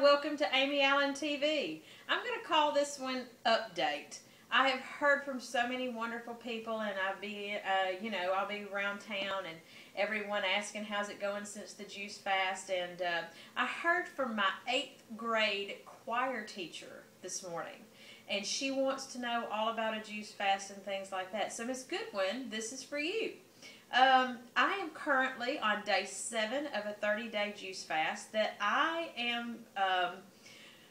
welcome to AmyAllenTV. I'm going to call this one Update. I have heard from so many wonderful people, and I'll be around town and everyone asking how's it going since the juice fast. And I heard from my 8th grade choir teacher this morning, and she wants to know all about a juice fast and things like that. So Miss Goodwin, this is for you. I am currently on day 7 of a 30-day juice fast that I am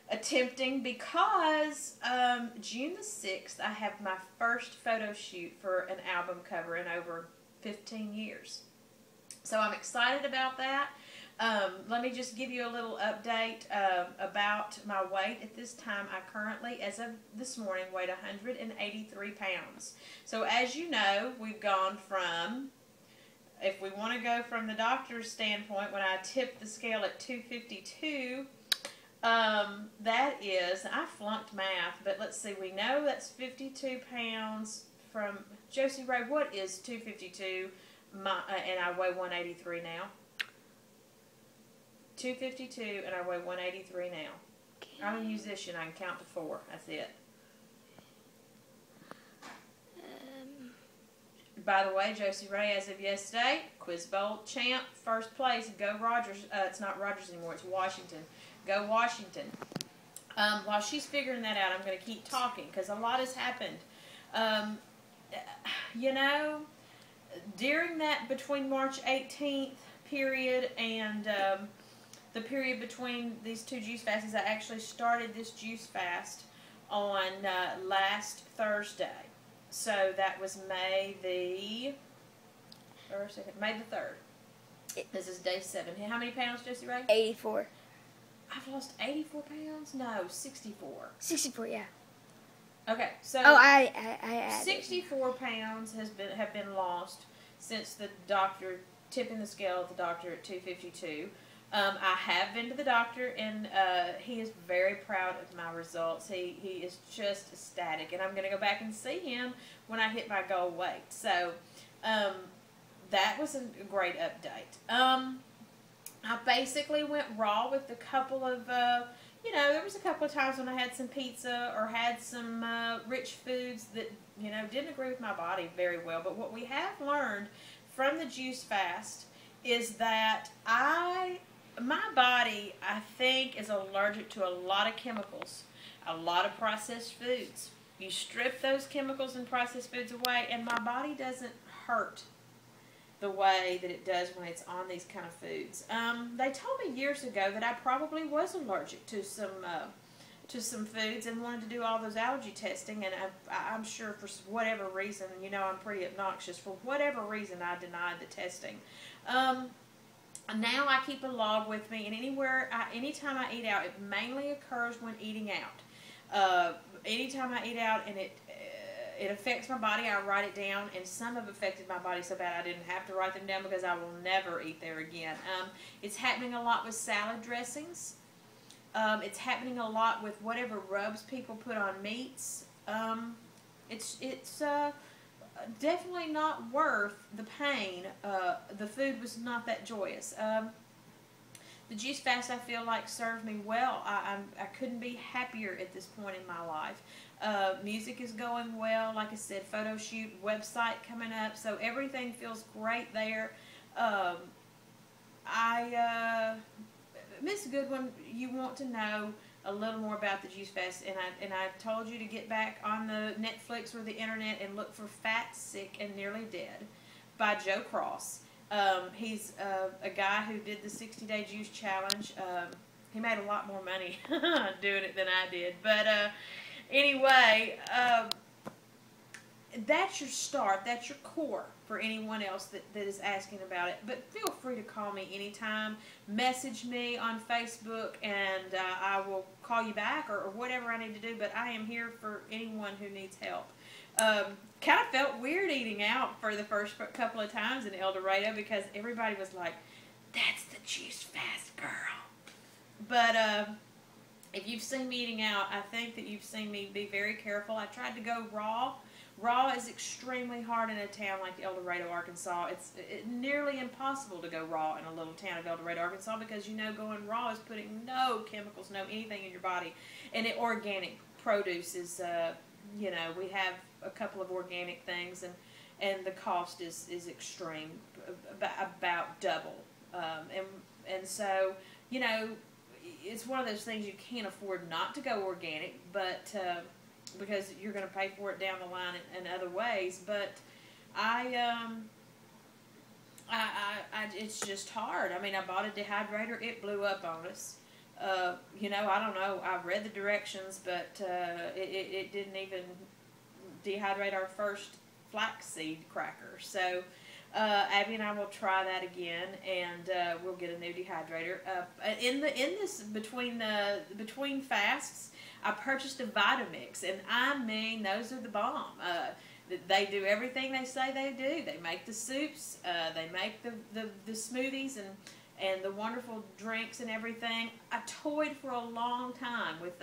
attempting because June the 6th I have my first photo shoot for an album cover in over 15 years. So I'm excited about that. Let me just give you a little update about my weight. At this time, I currently, as of this morning, weighed 183 pounds. So as you know, we've gone from, if we want to go from the doctor's standpoint, when I tipped the scale at 252, that is, I flunked math, but let's see, we know that's 52 pounds from, Josie Ray, what is 252, and I weigh 183 now? 252, and I weigh 183 now. Okay. I'm a musician, I can count to 4, that's it. By the way, Josie Ray, as of yesterday, Quiz Bowl champ, first place. Go Rogers. It's not Rogers anymore. It's Washington. Go Washington. While she's figuring that out, I'm going to keep talking because a lot has happened. You know, during that between March 18th period and the period between these two juice fasts, I actually started this juice fast on last Thursday. So that was May the 3rd. This is day 7. How many pounds, Josie Ray? 84. I've lost 84 pounds? No, 64. 64, yeah. Okay, so I added. 64 pounds have been lost since the doctor tipping the scale at the doctor at 252. I have been to the doctor, and he is very proud of my results. He is just ecstatic, and I'm going to go back and see him when I hit my goal weight. So that was a great update. I basically went raw with a couple of, there was a couple of times when I had some pizza or had some rich foods that, didn't agree with my body very well. But what we have learned from the juice fast is that my body, I think, is allergic to a lot of chemicals, a lot of processed foods. You strip those chemicals and processed foods away, and my body doesn't hurt the way that it does when it's on these kind of foods. They told me years ago that I probably was allergic to some foods and wanted to do all those allergy testing, and I'm sure for whatever reason, I'm pretty obnoxious, for whatever reason I denied the testing. Now I keep a log with me, and anytime I eat out, it mainly occurs when eating out. Anytime I eat out and it affects my body, I write it down, and some have affected my body so bad I didn't have to write them down because I will never eat there again. It's happening a lot with salad dressings. It's happening a lot with whatever rubs people put on meats. It's definitely not worth the pain. The food was not that joyous. The juice fast, I feel like, served me well. I couldn't be happier at this point in my life. Music is going well. Like I said, photo shoot, website coming up, so everything feels great there. Miss Goodwin, you want to know a little more about the juice fast, and I told you to get back on the Netflix or the internet and look for Fat, Sick, and Nearly Dead by Joe Cross. He's a guy who did the 60-day juice challenge. He made a lot more money doing it than I did, but anyway, that's your start, that's your core for anyone else that is asking about it. But feel free to call me anytime, message me on Facebook, and I will call you back or whatever I need to do, but I am here for anyone who needs help. Kind of felt weird eating out for the first couple of times in El Dorado because everybody was like, that's the juice fast girl. But if you've seen me eating out, I think that you've seen me be very careful. I tried to go raw Raw is extremely hard in a town like El Dorado, Arkansas. It's nearly impossible to go raw in a little town of El Dorado, Arkansas, because going raw is putting no chemicals, no anything in your body. And organic produce is, we have a couple of organic things, and the cost is extreme, about double. And so, it's one of those things you can't afford not to go organic, but because you're going to pay for it down the line in other ways. But it's just hard. I mean, I bought a dehydrator. It blew up on us. I don't know. I read the directions, but it didn't even dehydrate our first flaxseed cracker. So Abby and I will try that again, and we'll get a new dehydrator. In this between fasts, I purchased a Vitamix, and I mean, those are the bomb. They do everything they say they do. They make the soups, they make the smoothies, and the wonderful drinks and everything. I toyed for a long time with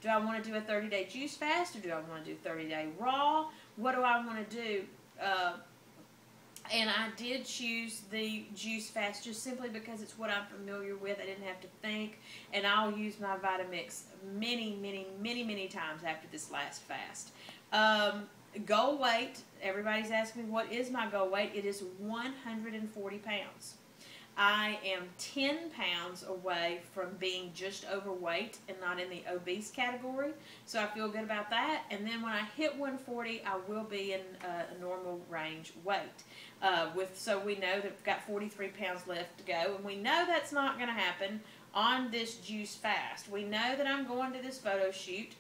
do I want to do a 30-day juice fast, or do I want to do 30-day raw? What do I want to do? And I did choose the juice fast just simply because it's what I'm familiar with. I didn't have to think. And I'll use my Vitamix many, many, many, many times after this last fast. Goal weight. Everybody's asking me, what is my goal weight? It is 140 pounds. I am 10 pounds away from being just overweight and not in the obese category. So I feel good about that. And then when I hit 140, I will be in a normal range weight. So we know that we've got 43 pounds left to go. And we know that's not going to happen on this juice fast. We know that I'm going to this photo shoot,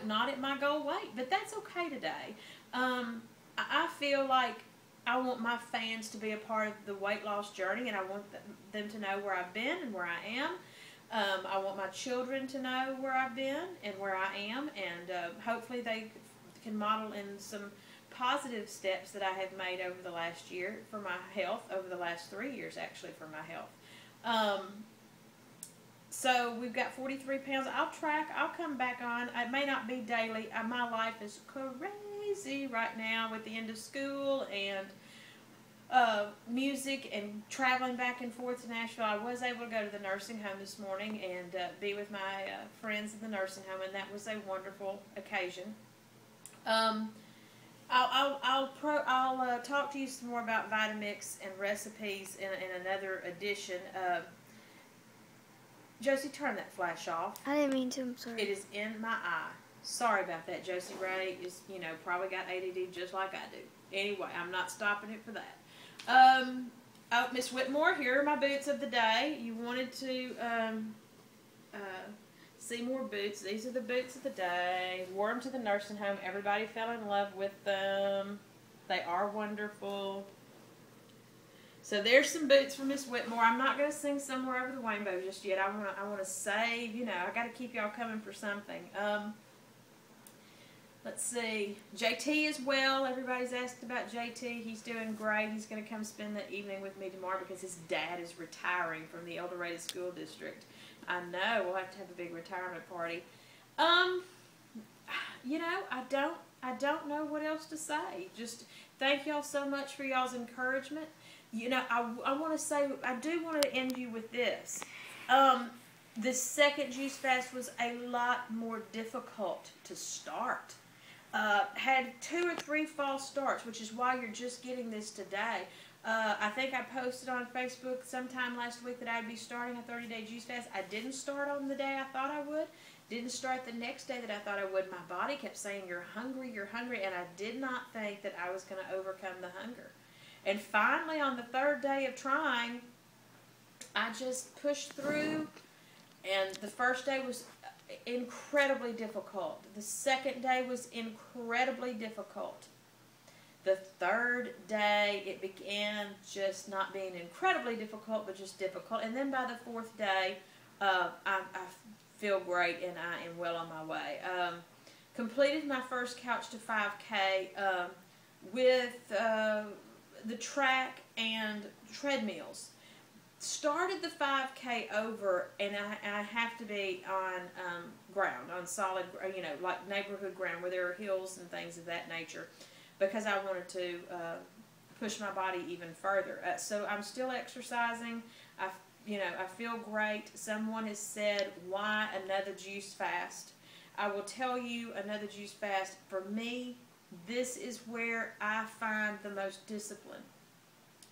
not at my goal weight. But that's okay today. I feel like I want my fans to be a part of the weight loss journey, and I want them to know where I've been and where I am. I want my children to know where I've been and where I am, and hopefully they can model in some positive steps that I have made over the last year for my health, over the last 3 years actually for my health. So we've got 43 pounds. I'll track. I'll come back on. It may not be daily. My life is crazy right now with the end of school and music and traveling back and forth to Nashville. I was able to go to the nursing home this morning and be with my friends in the nursing home, and that was a wonderful occasion. I'll talk to you some more about Vitamix and recipes in another edition. Josie, turn that flash off. I didn't mean to. I'm sorry. It is in my eye. Sorry about that. Josie Ray is, probably got ADD just like I do. Anyway, I'm not stopping it for that. Oh, Miss Whitmore, here are my boots of the day. You wanted to see more boots. These are the boots of the day. Wore them to the nursing home. Everybody fell in love with them. They are wonderful. So there's some boots for Miss Whitmore. I'm not going to sing Somewhere Over the Rainbow just yet. I want to save, I got to keep y'all coming for something. Let's see. JT as well. Everybody's asked about JT. He's doing great. He's going to come spend the evening with me tomorrow because his dad is retiring from the El Dorado School District. I know. We'll have to have a big retirement party. I don't know what else to say. Just thank y'all so much for y'all's encouragement. I want to say, I do want to end you with this. The second juice fast was a lot more difficult to start. Had 2 or 3 false starts, which is why you're just getting this today. I think I posted on Facebook sometime last week that I'd be starting a 30-day juice fast. I didn't start on the day I thought I would. Didn't start the next day that I thought I would. My body kept saying, you're hungry, and I did not think that I was going to overcome the hunger. And finally, on the 3rd day of trying, I just pushed through, and the first day was incredibly difficult. The second day was incredibly difficult. The 3rd day, it began just not being incredibly difficult, but just difficult. And then by the 4th day, I feel great, and I am well on my way. Completed my first Couch to 5K with the track and treadmills. started the 5K over, and I have to be on ground, on solid, like neighborhood ground where there are hills and things of that nature, because I wanted to push my body even further. So I'm still exercising. I feel great. Someone has said, why another juice fast? I will tell you, another juice fast, for me, this is where I find the most discipline.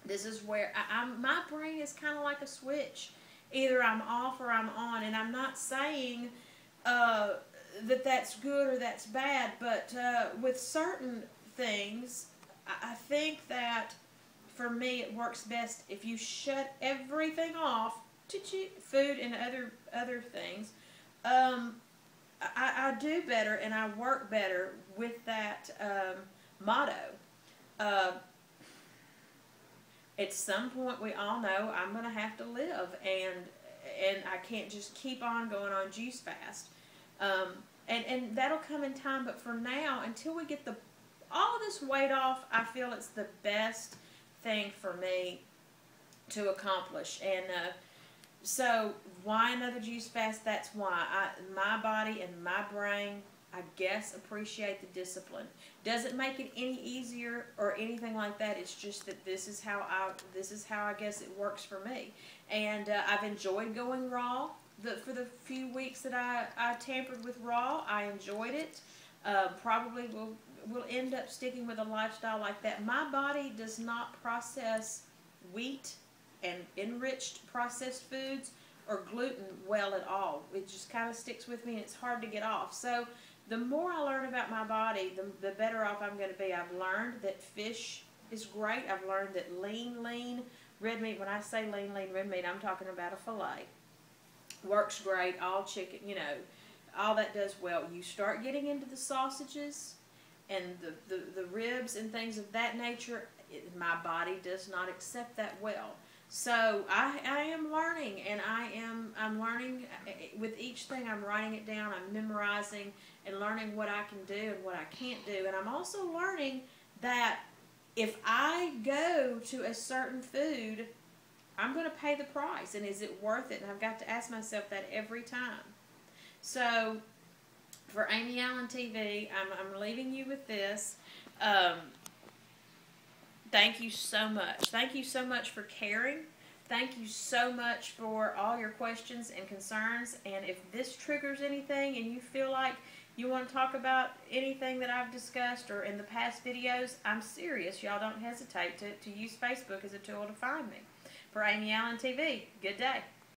This is where my brain is kind of like a switch. Either I'm off or I'm on. And I'm not saying that that's good or that's bad, but with certain things, I think that for me it works best if you shut everything off, food and other things. I do better and I work better with that motto. At some point, we all know I'm going to have to live, and I can't just keep on going on juice fast. And that'll come in time, but for now, until we get all this weight off, I feel it's the best thing for me to accomplish. And so why another juice fast? That's why. My body and my brain, I guess, appreciate the discipline. Doesn't make it any easier or anything like that. It's just that this is how I guess it works for me. And I've enjoyed going raw. For the few weeks that I tampered with raw, I enjoyed it. Probably will end up sticking with a lifestyle like that. My body does not process wheat and enriched processed foods or gluten well at all. It just kind of sticks with me, and it's hard to get off. So the more I learn about my body, the better off I'm going to be. I've learned that fish is great. I've learned that lean red meat, when I say lean red meat, I'm talking about a filet. Works great. All chicken, all that does well. You start getting into the sausages and the ribs and things of that nature, my body does not accept that well. So I am learning, and I'm learning with each thing. I'm writing it down, I'm memorizing and learning what I can do and what I can't do. And I'm also learning that if I go to a certain food, I'm going to pay the price, and is it worth it? And I've got to ask myself that every time. So for Amy Allen TV, I'm leaving you with this. Thank you so much. Thank you so much for caring. Thank you so much for all your questions and concerns. And if this triggers anything and you feel like you want to talk about anything that I've discussed or in the past videos, I'm serious. Y'all don't hesitate to use Facebook as a tool to find me. For Amy Allen TV, good day.